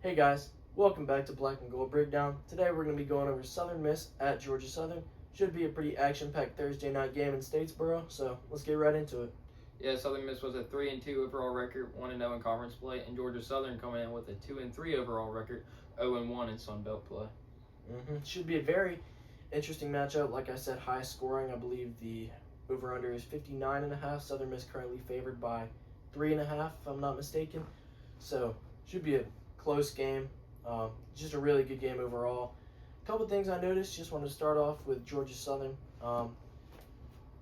Hey guys, welcome back to Black and Gold Breakdown. Today we're going to be going over Southern Miss at Georgia Southern. Should be a pretty action-packed Thursday night game in Statesboro, so let's get right into it. Yeah, Southern Miss was a 3-2 overall record, 1-0 in conference play, and Georgia Southern coming in with a 2-3 overall record, 0-1 in Sun Belt play. Should be a very interesting matchup. Like I said, high scoring. I believe the over/under is 59.5. Southern Miss currently favored by 3.5, if I'm not mistaken. So should be a close game. Just a really good game overall. A couple things I noticed. Just want to start off with Georgia Southern.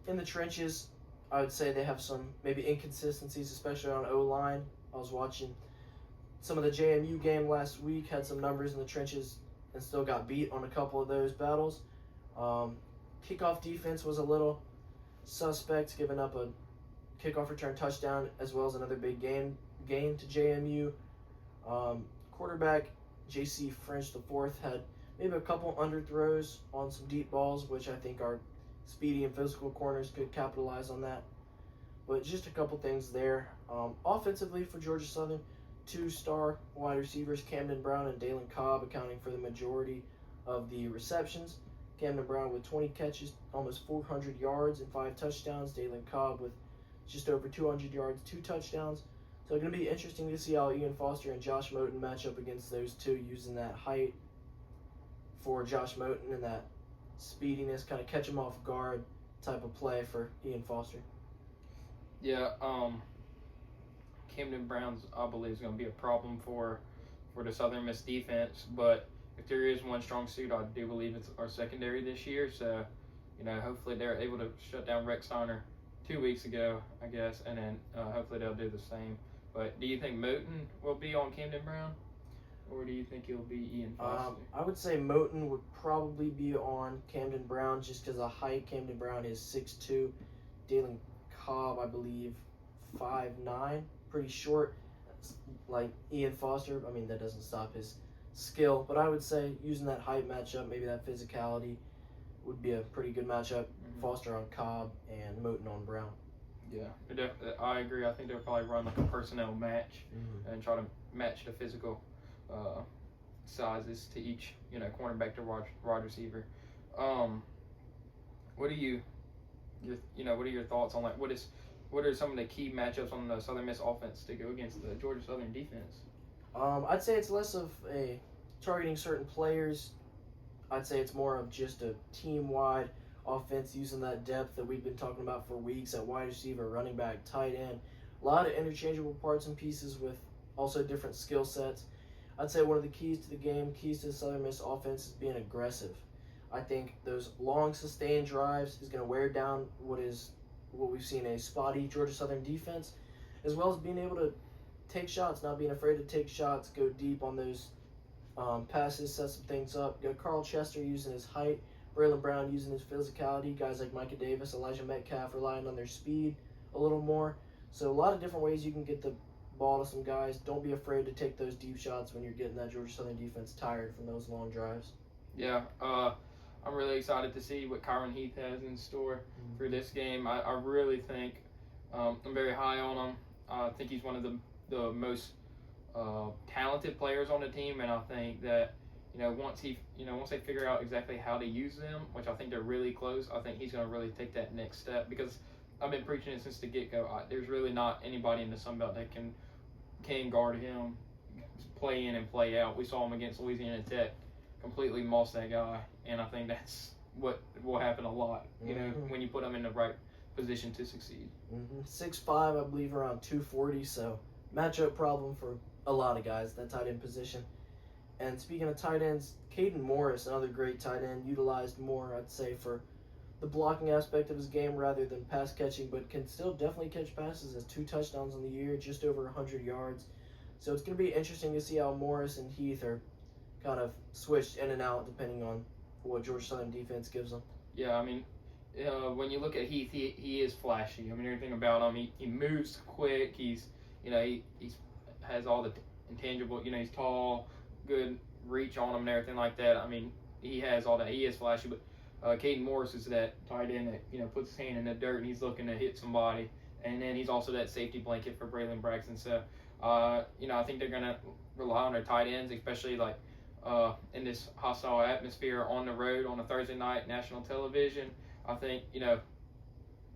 In the trenches, I would say they have some maybe inconsistencies, especially on O-line. I was watching some of the JMU game last week, had some numbers in the trenches, and still got beat on a couple of those battles. Kickoff defense was a little suspect, giving up a kickoff return touchdown as well as another big gain to JMU. Quarterback J.C. French IV had maybe a couple underthrows on some deep balls, which I think our speedy and physical corners could capitalize on that. But just a couple things there. Offensively for Georgia Southern, 2-star wide receivers Camden Brown and Dalen Cobb accounting for the majority of the receptions. Camden Brown with 20 catches, almost 400 yards and 5 touchdowns. Dalen Cobb with just over 200 yards, 2 touchdowns. So it's going to be interesting to see how Ian Foster and Josh Moten match up against those two, using that height for Josh Moten and that speediness, kind of catch him off guard type of play for Ian Foster. Yeah, Camden Brown's, I believe, is going to be a problem for the Southern Miss defense. But if there is one strong suit, I do believe it's our secondary this year. So, hopefully they're able to shut down Rex Steiner 2 weeks ago, I guess, and then hopefully they'll do the same. But do you think Moten will be on Camden Brown, or do you think he'll be Ian Foster? I would say Moten would probably be on Camden Brown just because of height. Camden Brown is 6'2". Dalen Cobb, I believe, 5'9", pretty short. Like Ian Foster, I mean, that doesn't stop his skill. But I would say using that height matchup, maybe that physicality, would be a pretty good matchup. Foster on Cobb and Moten on Brown. Yeah, I agree. I think they'll probably run like a personnel match and try to match the physical sizes to each, cornerback to wide receiver. What are your thoughts on what are some of the key matchups on the Southern Miss offense to go against the Georgia Southern defense? I'd say it's less of a targeting certain players. I'd say it's more of just a team-wide offense using that depth that we've been talking about for weeks at wide receiver, running back, tight end. A lot of interchangeable parts and pieces with also different skill sets. I'd say one of the keys to the game, keys to the Southern Miss offense is being aggressive. I think those long sustained drives is going to wear down what we've seen a spotty Georgia Southern defense, as well as being able to take shots, not being afraid to take shots, go deep on those passes, set some things up. You got Carl Chester using his height, Braylon Brown using his physicality, guys like Micah Davis, Elijah Metcalf relying on their speed a little more. So a lot of different ways you can get the ball to some guys. Don't be afraid to take those deep shots when you're getting that Georgia Southern defense tired from those long drives. Yeah, I'm really excited to see what Kyron Heath has in store for this game. I really think I'm very high on him. I think he's one of the most talented players on the team, and I think that once they figure out exactly how to use them, which I think they're really close, I think he's going to really take that next step, because I've been preaching it since the get-go. There's really not anybody in the Sun Belt that can guard him, play in and play out. We saw him against Louisiana Tech, completely mossed that guy, and I think that's what will happen a lot, when you put him in the right position to succeed. 6'5", I believe, around 240, so matchup problem for a lot of guys, that tight end position. And speaking of tight ends, Caden Morris, another great tight end, utilized more, I'd say, for the blocking aspect of his game rather than pass catching, but can still definitely catch passes. Has 2 touchdowns on the year, just over 100 yards. So it's going to be interesting to see how Morris and Heath are kind of switched in and out depending on what Georgia Southern defense gives them. Yeah, I mean, when you look at Heath, he is flashy. I mean, everything about him, he moves quick. He's has all the intangible. He's tall, good reach on him and everything like that. I mean, he has all that. He is flashy, but Caden Morris is that tight end that puts his hand in the dirt and he's looking to hit somebody, and then he's also that safety blanket for Braylon Braxton. So I think they're going to rely on their tight ends, especially like in this hostile atmosphere on the road on a Thursday night national television. I think,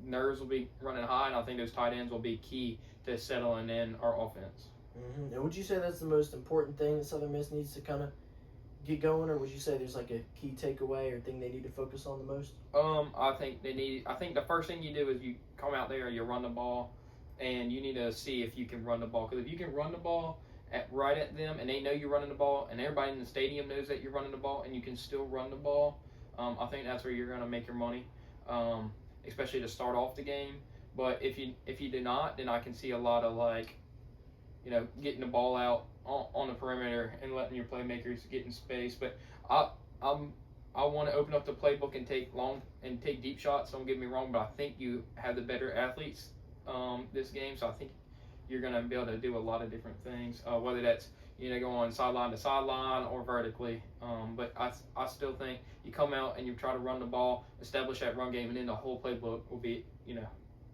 nerves will be running high, and I think those tight ends will be key to settling in our offense. Mm-hmm. And would you say that's the most important thing that Southern Miss needs to kind of get going, or would you say there's like a key takeaway or thing they need to focus on the most? I think the first thing you do is you come out there, you run the ball, and you need to see if you can run the ball. Because if you can run the ball right at them, and they know you're running the ball, and everybody in the stadium knows that you're running the ball, and you can still run the ball, I think that's where you're going to make your money, especially to start off the game. But if you do not, then I can see a lot of getting the ball out on the perimeter and letting your playmakers get in space. But I want to open up the playbook and take deep shots. Don't get me wrong, but I think you have the better athletes this game, so I think you're going to be able to do a lot of different things, whether that's going sideline to sideline or vertically. But I still think you come out and you try to run the ball, establish that run game, and then the whole playbook will be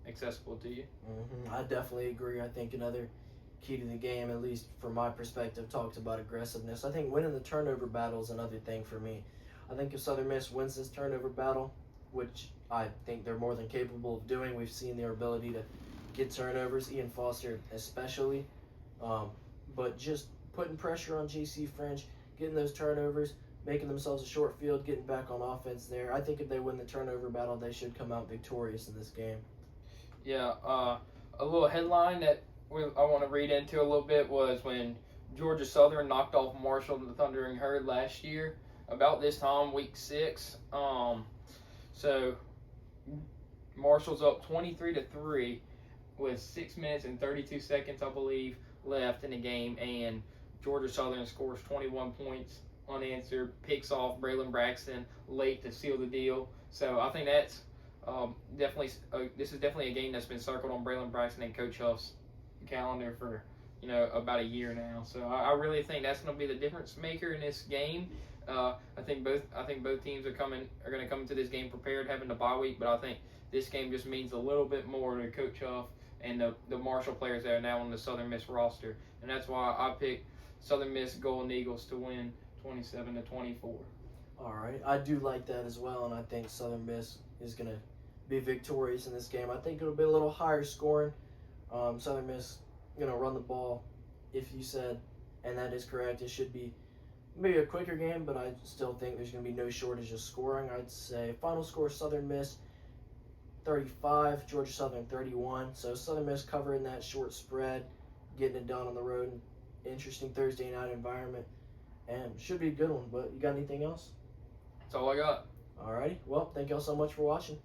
accessible to you. Mm-hmm. I definitely agree. I think another key to the game, at least from my perspective, talks about aggressiveness. I think winning the turnover battle is another thing for me. I think if Southern Miss wins this turnover battle, which I think they're more than capable of doing, we've seen their ability to get turnovers, Ian Foster especially, but just putting pressure on JC French, getting those turnovers, making themselves a short field, getting back on offense there. I think if they win the turnover battle, they should come out victorious in this game. Yeah, a little headline that I want to read into a little bit was when Georgia Southern knocked off Marshall and the Thundering Herd last year, about this time, week 6. So Marshall's up 23-3 with 6 minutes and 32 seconds, I believe, left in the game, and Georgia Southern scores 21 points unanswered, picks off Braylon Braxton late to seal the deal. So I think that's this is definitely a game that's been circled on Braylon Braxton and Coach Huff's calendar for about a year now. So I really think that's going to be the difference maker in this game. I think both teams are going to come into this game prepared, having the bye week, but I think this game just means a little bit more to Coach Huff and the Marshall players that are now on the Southern Miss roster, and that's why I picked Southern Miss Golden Eagles to win 27-24. All right, I do like that as well, and I think Southern Miss is going to be victorious in this game. I think it'll be a little higher scoring. Southern Miss run the ball, if you said, and that is correct. It should be maybe a quicker game, but I still think there's going to be no shortage of scoring. I'd say final score Southern Miss 35, Georgia Southern 31. So Southern Miss covering that short spread, getting it done on the road. Interesting Thursday night environment, and should be a good one. But you got anything else? That's all I got. All righty. Well, thank y'all so much for watching.